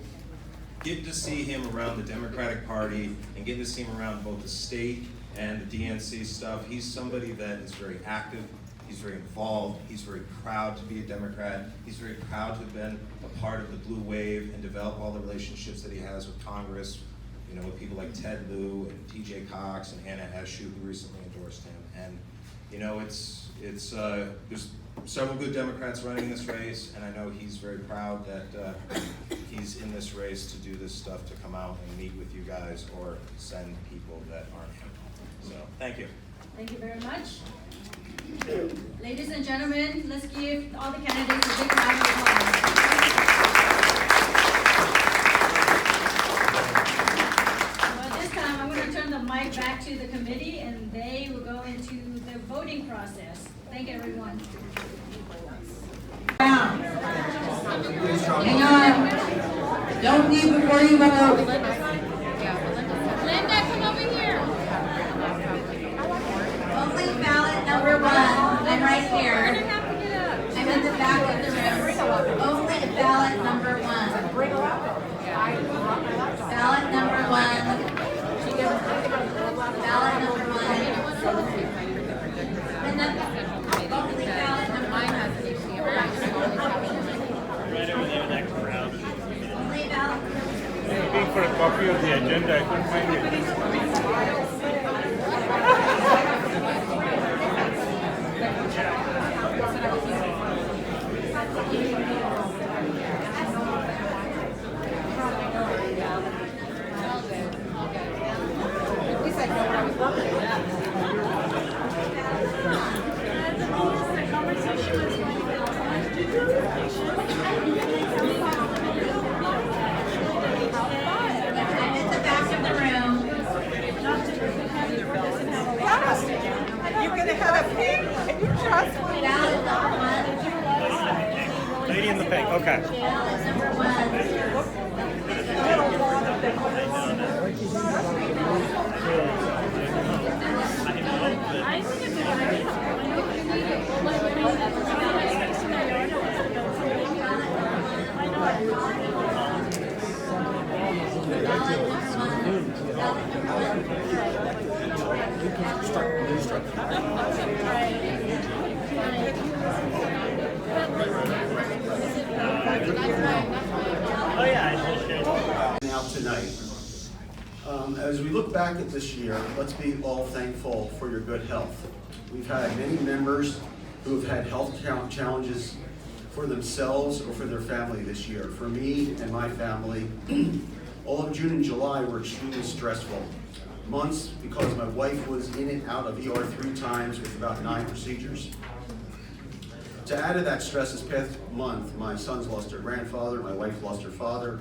getting to see him around the Democratic Party and getting to see him around both the state and the DNC stuff. He's somebody that is very active. He's very involved. He's very proud to be a Democrat. He's very proud to have been a part of the Blue Wave and develop all the relationships that he has with Congress, you know, with people like Ted Lieu and TJ Cox and Hannah Eshoo, who recently endorsed him. And, you know, there's several good Democrats running this race, and I know he's very proud that he's in this race to do this stuff, to come out and meet with you guys or send people that aren't him. So, thank you. Thank you very much. Ladies and gentlemen, let's give all the candidates a big round of applause. Well, this time I'm going to turn the mic back to the committee, and they will go into the voting process. Thank you, everyone. Hang on. Don't leave before you vote. Linda, come over here. Only ballot number 1. I'm right here. I'm in the back of the room. Only ballot number 1. Ballot number 1. Ballot number 1. And then only ballot number 1. Right over there, next round. Only ballot. Looking for a copy of the agenda, I couldn't find it. At least I know what I was looking at. Ballot number one. Lady in the pink, okay. Ballot number one. I think it's a good idea. Why Now tonight. As we look back at this year, let's be all thankful for your good health. We've had many members who have had health challenges for themselves or for their family this year. For me and my family, all of June and July were extremely stressful. Months because my wife was in and out of ER 3 times with about 9 procedures. To add to that stress, this past month, my sons lost their grandfather, my wife lost her father,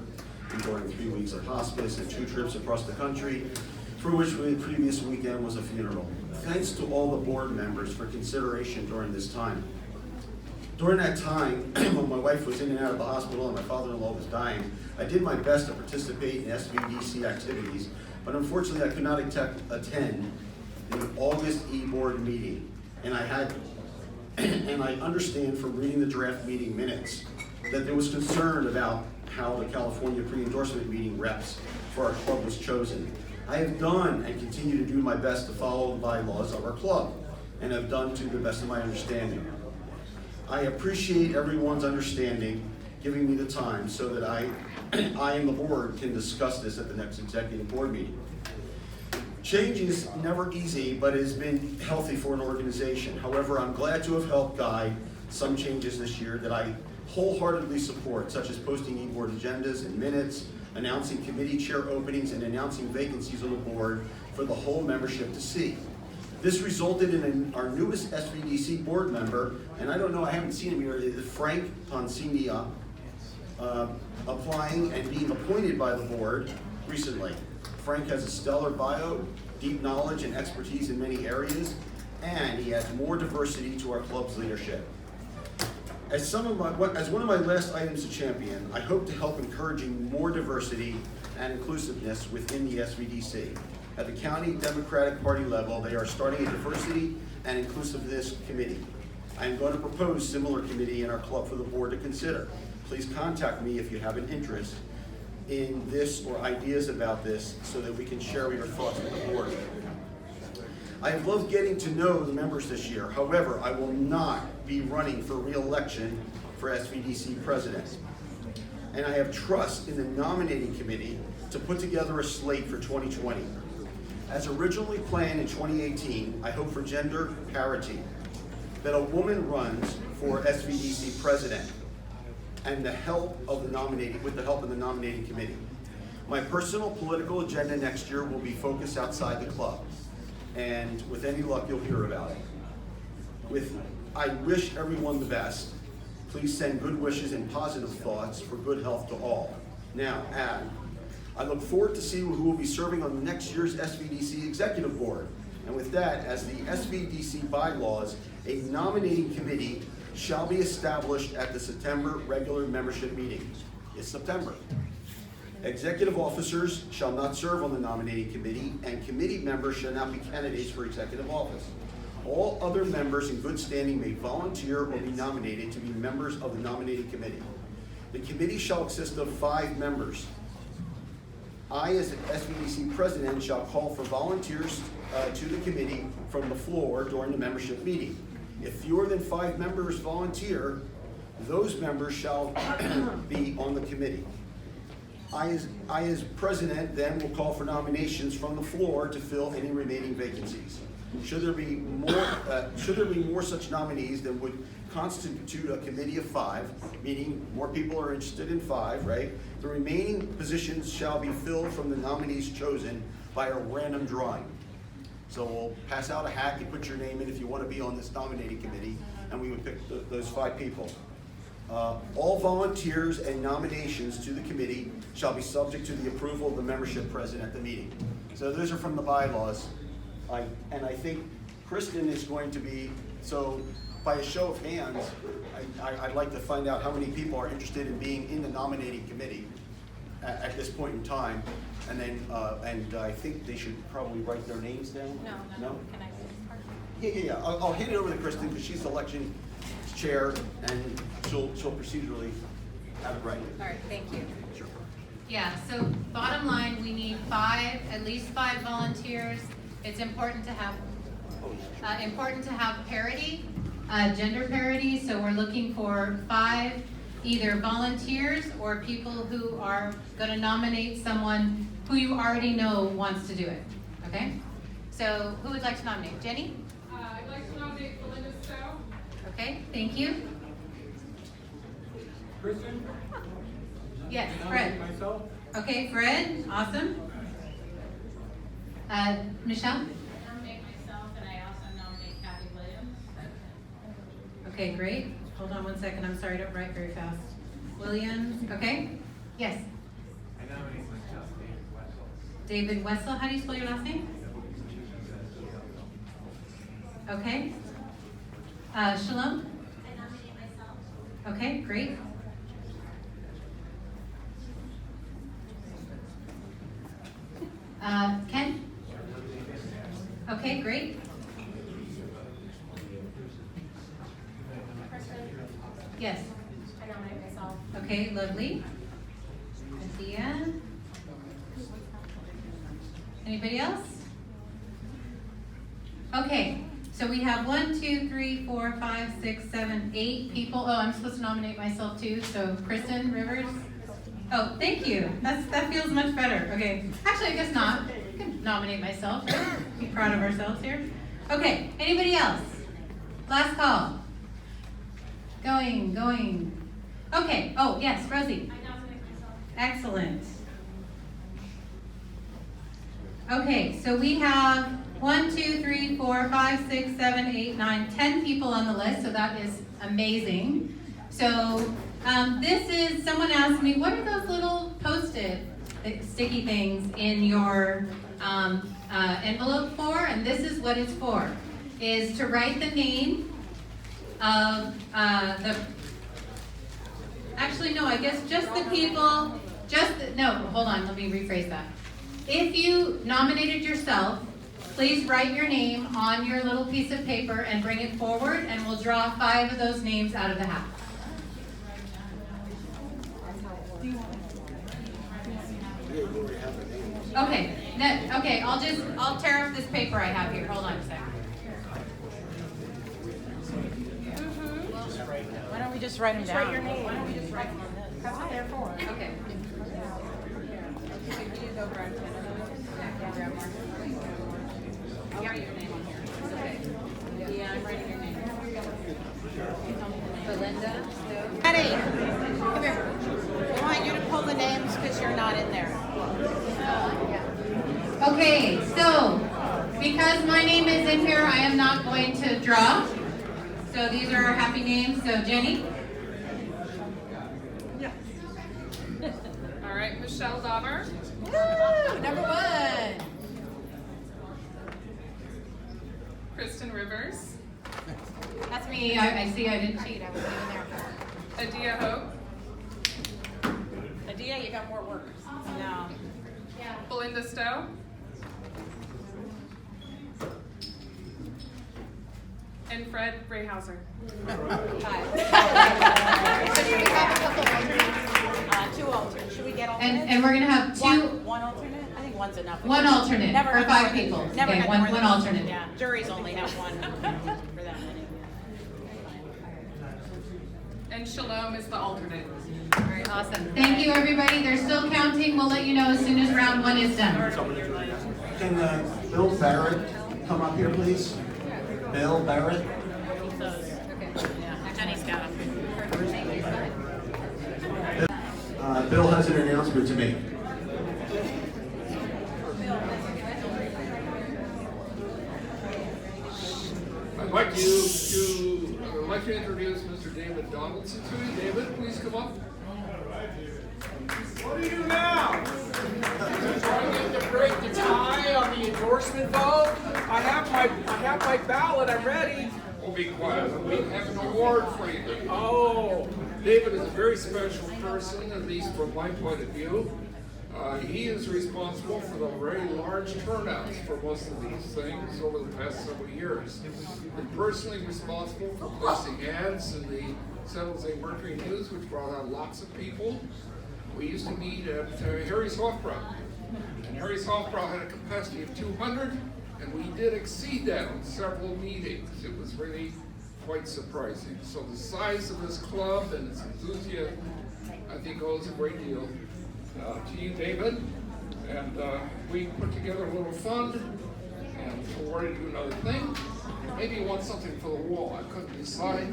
enduring 3 weeks of hospice and 2 trips across the country, for which the previous weekend was a funeral. Thanks to all the board members for consideration during this time. During that time, when my wife was in and out of the hospital and my father-in-law was dying, I did my best to participate in SVDC activities, but unfortunately I could not attend the August E-Board meeting. And I understand from reading the draft meeting minutes that there was concern about how the California pre-endorsement meeting reps for our club was chosen. I have done and continue to do my best to follow the bylaws of our club, and have done to the best of my understanding. I appreciate everyone's understanding, giving me the time so that I and the board can discuss this at the next executive board meeting. Change is never easy, but it has been healthy for an organization. However, I'm glad to have helped guide some changes this year that I wholeheartedly support, such as posting e-board agendas and minutes, announcing committee chair openings, and announcing vacancies on the board for the whole membership to see. This resulted in our newest SVDC board member, and I don't know, I haven't seen him here, Frank Ponsinia, applying and being appointed by the board recently. Frank has a stellar bio, deep knowledge and expertise in many areas, and he adds more diversity to our club's leadership. As one of my last items to champion, I hope to help encouraging more diversity and inclusiveness within the SVDC. At the county Democratic Party level, they are starting a diversity and inclusiveness committee. I am going to propose similar committee in our club for the board to consider. Please contact me if you have an interest in this or ideas about this so that we can share your thoughts with the board. I have loved getting to know the members this year. However, I will not be running for re-election for SVDC president. And I have trust in the nominating committee to put together a slate for 2020. As originally planned in 2018, I hope for gender parity, that a woman runs for SVDC president and with the help of the nominating committee. My personal political agenda next year will be focused outside the club, and with any luck, you'll hear about it. I wish everyone the best. Please send good wishes and positive thoughts for good health to all. Now, I look forward to seeing who will be serving on next year's SVDC Executive Board. And with that, as the SVDC bylaws, a nominating committee shall be established at the September regular membership meeting. It's September. Executive officers shall not serve on the nominating committee, and committee members shall not be candidates for executive office. All other members in good standing may volunteer or be nominated to be members of the nominating committee. The committee shall consist of 5 members. I, as the SVDC president, shall call for volunteers to the committee from the floor during the membership meeting. If fewer than 5 members volunteer, those members shall be on the committee. I, as president, then will call for nominations from the floor to fill any remaining vacancies. Should there be more such nominees, then would constitute a committee of 5, meaning more people are interested in 5, right? The remaining positions shall be filled from the nominees chosen by a random drawing. So we'll pass out a hat, you put your name in if you want to be on this nominating committee, and we would pick those 5 people. All volunteers and nominations to the committee shall be subject to the approval of the membership president at the meeting. So those are from the bylaws. I think Kristen is going to be, so by a show of hands, I'd like to find out how many people are interested in being in the nominating committee at this point in time. And then, and I think they should probably write their names down. No? Can I Yeah. I'll hand it over to Kristen because she's the election chair and she'll procedurally have it right. All right, thank you. Sure. Yeah, so bottom line, we need at least five volunteers. It's important to have parity, gender parity, so we're looking for 5 either volunteers or people who are gonna nominate someone who you already know wants to do it, okay? So who would like to nominate? Jenny? I'd like to nominate Belinda Stowe. Okay, thank you. Kristen? Yes, Fred. Myself? Okay, Fred, awesome. Michelle? I nominate myself, and I also nominate Kathy Williams. Okay, great. Hold on one second, I'm sorry, I don't write very fast. Williams, okay? Yes. I nominate myself, David Wessel, how do you spell your last name? Okay. Shalom? I nominate myself. Okay, great. Ken? Okay, great. Yes. I nominate myself. Okay, lovely. Adia? Anybody else? Okay, so we have 1, 2, 3, 4, 5, 6, 7, 8 people. Oh, I'm supposed to nominate myself too, so Kristen Rivers. Oh, thank you. That feels much better. Okay, actually, I guess not. I can nominate myself, right? Be proud of ourselves here. Okay, anybody else? Last call. Going. Okay, oh, yes, Rosie. I nominate myself. Excellent. Okay, so we have 1, 2, 3, 4, 5, 6, 7, 8, 9, 10 people on the list, so that is amazing. So this is, someone asked me, what are those little Post-it sticky things in your envelope for? And this is what it's for, is to write the name of actually no, I guess just the people, no, hold on, let me rephrase that. If you nominated yourself, please write your name on your little piece of paper and bring it forward, and we'll draw 5 of those names out of the hat. Okay, okay, I'll tear up this paper I have here. Hold on a second. Why don't we just write them down? Write your name. Why don't we just write them on this? That's what they're for. Okay. Yeah, your name on here. It's okay. Yeah, I'm writing your name. Belinda. Eddie, come here. We want you to pull the names because you're not in there. Okay, so because my name is in here, I am not going to draw. So these are our happy names. So Jenny. All right, Michelle Dauber. Woo! Number 1. Kristen Rivers. That's me. I see. I didn't cheat. I was in there. Adia Hope. Adia, you got more work. No. Belinda Stowe. And Fred Rayhauser. 2 alternates. Should we get alternates? And we're gonna have 2. One alternate? I think one's enough. One alternate Never for had 5 more than- people. Never Okay, had one more than- alternate. Yeah, juries only have one for that many. And Shalom is the alternate. All right, awesome. Thank you, everybody. They're still counting. We'll let you know as soon as round 1 is done. Can Bill Barrett come up here, please? Bill Barrett? Jenny's got them. Bill has an announcement to make. I'd like to introduce Mr. David Donaldson to you. David, please come up. What do you do now? Trying to break the tie on the endorsement vote? I have my ballot, I'm ready. Oh, be quiet, we have an award for you. Oh, David is a very special person, at least from my point of view. He is responsible for the very large turnouts for most of these things over the past several years. And personally responsible for placing ads in the San Jose Mercury News, which brought out lots of people. We used to meet at Harry's Hofbrau. And Harry's Hofbrau had a capacity of 200, and we did exceed that on several meetings. It was really quite surprising. So the size of this club and its enthusiasm, I think, owes a great deal to you, David. And we put together a little fund and awarded you another thing. Maybe you want something for the wall. I couldn't decide.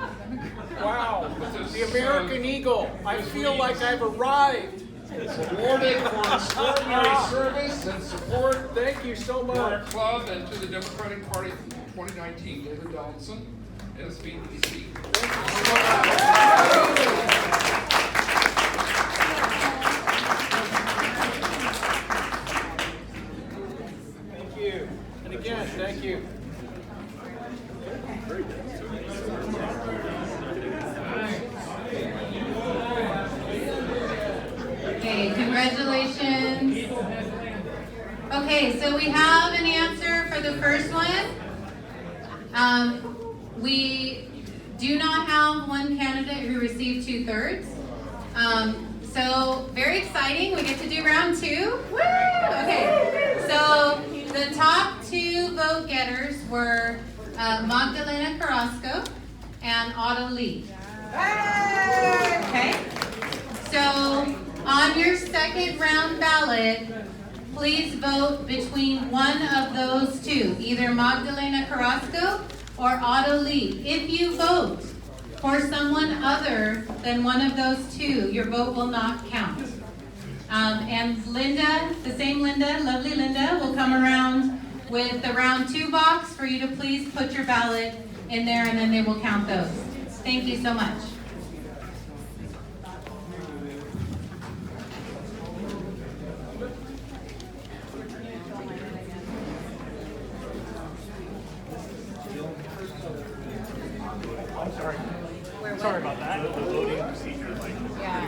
Wow, the American Eagle. I feel like I've arrived. It's awarded for extraordinary service and support. Thank you so much. To our club and to the Democratic Party from 2019. David Donaldson, SVDC. Thank you. Again, thank you. Okay, congratulations. Okay, so we have an answer for the first one. We do not have one candidate who received 2/3. So very exciting. We get to do round 2. Woo! Okay, so the top 2 vote getters were Magdalena Carrasco and Otto Lee. Okay, so on your second round ballot, please vote between one of those 2, either Magdalena Carrasco or Otto Lee. If you vote for someone other than one of those 2, your vote will not count. And Linda, the same Linda, lovely Linda, will come around with the round 2 box for you to please put your ballot in there, and then they will count those. Thank you so much. Sorry about that. The voting procedure, Yeah.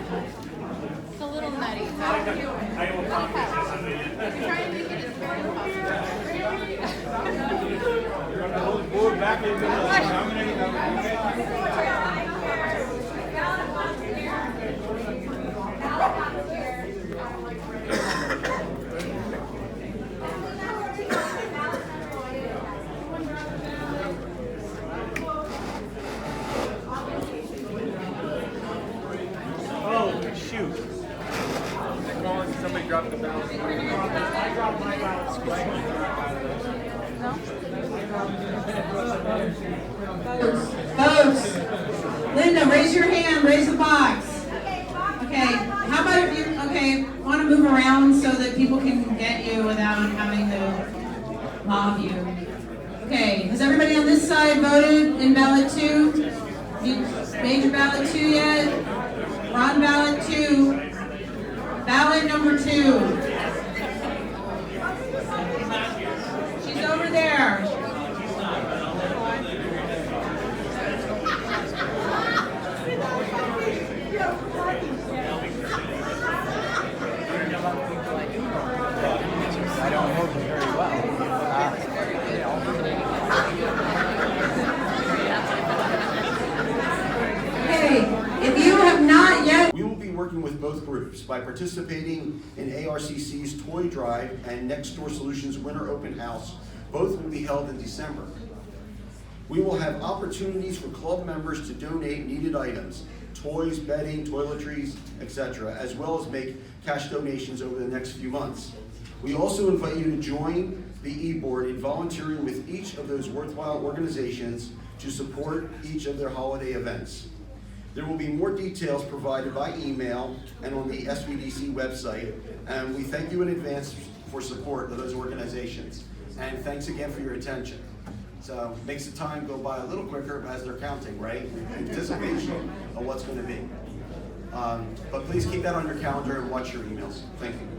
It's a little nutty. So. I don't promise. We're trying to make it as fair as Shoot. Somebody dropped the ballot. I dropped my ballot. Votes. Linda, raise your hand, raise the box. Okay, how about if you, want to move around so that people can get you without having to mob you. Okay, has everybody on this side voted in ballot 2? You made your ballot 2 yet? We're on ballot 2. Ballot number 2. She's over there. I don't know them very well. If you have not yet... We will be working with both groups by participating in ARCC's Toy Drive and Next Door Solutions Winter Open House. Both will be held in December. We will have opportunities for club members to donate needed items, toys, bedding, toiletries, etc., as well as make cash donations over the next few months. We also invite you to join the e-board in volunteering with each of those worthwhile organizations to support each of their holiday events. There will be more details provided by email and on the SVDC website, and we thank you in advance for support of those organizations. And thanks again for your attention. So it makes the time go by a little quicker as they're counting, right? In anticipation of what's going to be. But please keep that on your calendar and watch your emails. Thank you.